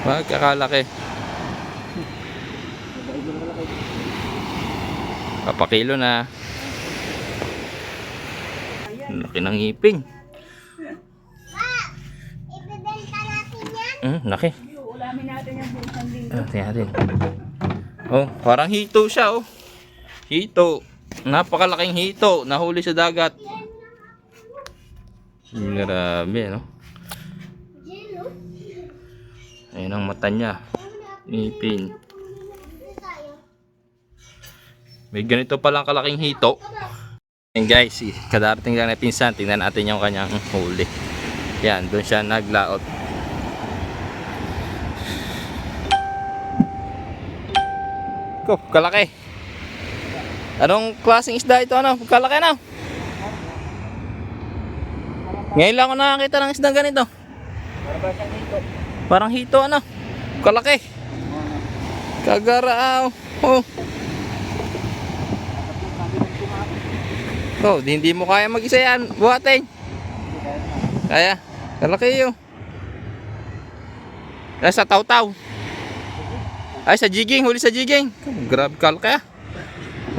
Magkakalaki. Papakilo na. Laki ng ngipin. Ibebenta natin yan. Laki. Ulamin natin yung buong linggo. Tingnan natin. Oh, parang hito siya oh. Hito. Napakalaking hito. Nahuli sa dagat. Grabe no. Ayun ang mata niya. Ngipin. May ganito palang kalaking hito. And guys, kadarating lang na pinsan. Tingnan natin yung kanyang huli. Yan, doon siya naglaot. Ko, kalaki. Anong klaseng isda ito? Ano? Kalaki na. Ngayon lang ako nakakita ng isda ganito. Parang hito ano. Kalaki. Kagaraaw. Oh. Oh, hindi mo kaya mag-isa yan. Buhatin. Kaya. Kalaki yun. Sa taw-taw. Ay, sa jiging. Huli sa jiging. Grabe kalaki ah.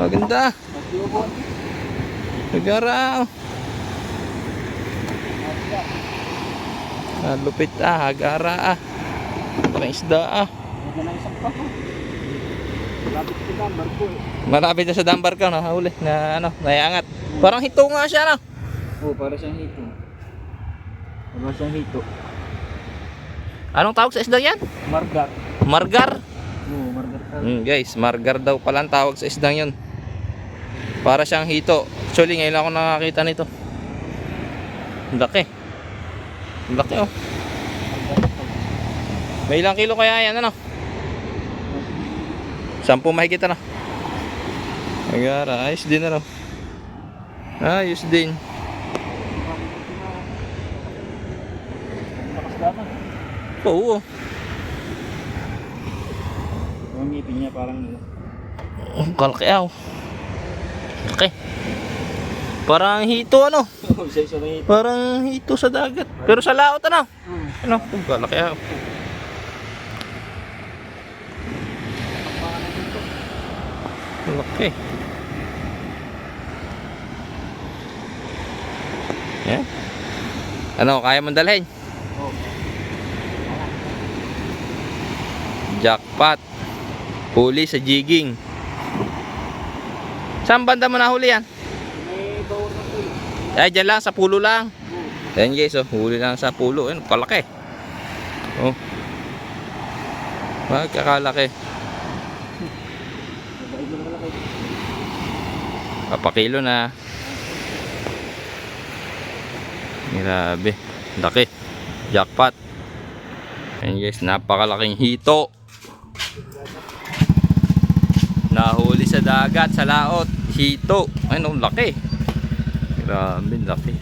Maganda. Kagaraaw. Lupit ah. Hagara ah. Parang isda ah. Malapit na sa dambar ka, nahuli na ano, naiangat. Parang hito nga siya, no? Oo, para siyang hito. Para siyang hito. Anong tawag sa isda yan? Margar. Margar? Oo, margar. Guys, margar daw pala ang tawag sa isdang yun. Para siyang hito. Actually, ngayon ako nakakita nito. Ang laki. Ang laki, oh. May ilang kilo kaya yan, ano? 10 mahigit, ano? Agara, ayos din, ano? Ayos din. Oo. Yung ngipin niya parang Kalaki, aw. Okay. Parang hito, ano? Parang hito sa dagat. Pero sa laot, ano? Ano? Kalaki, aw. Laki. Yeah. Ano, kaya mong dalhin? Jackpot. Huli sa jigging. Saan banda mo nahuli yan? may bawor ng tulo. Ay, dyan lang, sa pulo lang. Ayan guys, oh, huli lang sa pulo. Ayan, palaki. Oh. Magkakalaki. Papakilo na. Grabe. Laki. Jackpot. Ayan guys, napakalaking hito. Nahuli sa dagat, sa laot. Hito. Ano, laki. Grabe, laki.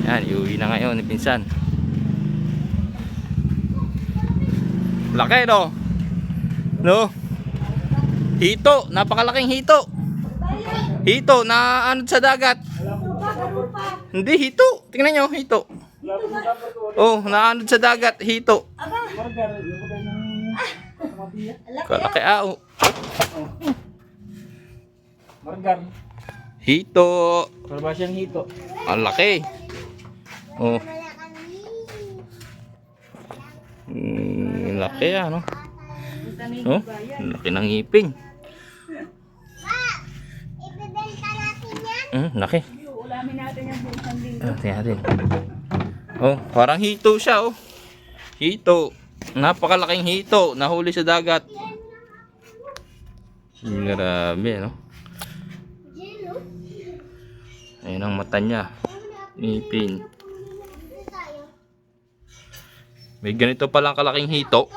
Yan, iuwi na ngayon ni pinsan. Laki, no? No? Hito, napakalaking hito. Hito na ano sa dagat. Hindi hito. Tingnan niyo, hito. Oh, naanod sa dagat, hito. Kalaki ao. Margar. Hito. Para siyang hito. Ang laki. Oh. Laki ano. Oh, laki ng ngipin. Ibebenta natin yan. Laki. Ulamin natin yung buong linggo. Tingnan natin. Oh, parang hito siya oh. Hito. Napakalaking hito. Nahuli sa dagat. Grabe no. Ayun ang mata niya. Ngipin. May ganito palang kalaking hito.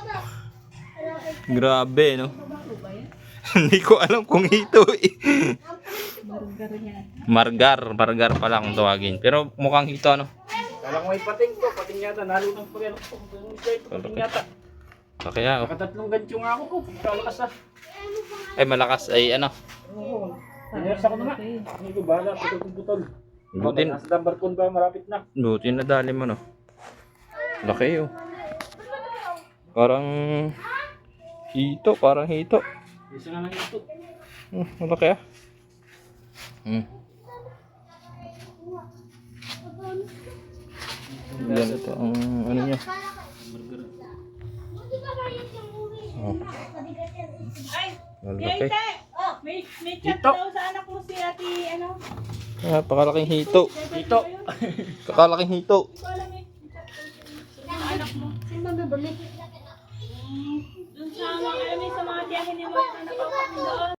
Grabe no. Hindi ko alam kung hito eh. Margar pa lang tawagin. Pero mukhang hito ano. Kala ko may pating ko, pating yata, nalunang pa rin ako. Pating yata. Kaya oh. Nakatatlong gancho nga ako ko, kalakas ah. Ay malakas ay ano. Oo. Pinirsa ko na nga. Hindi ko bahala, putol-putol. Buti, Nasa dambar kon ba, marapit na. buti na dali mo no. Laki oh. Parang parang hito. Isa na lang ito. Malaki ah. Yan ito ang ano niya. Oh, Ay, malaki. Yayte! Oh, may chat Hito. daw sa anak mo si ate, ano? Napakalaking hito. Ito. Kakalaking hito. Hindi ko alam eh. May chat daw sa anak mo. Sino ba bumili? Dun sa mga, alam mo, sa mga tiyahin ni mo, yung anak ko doon.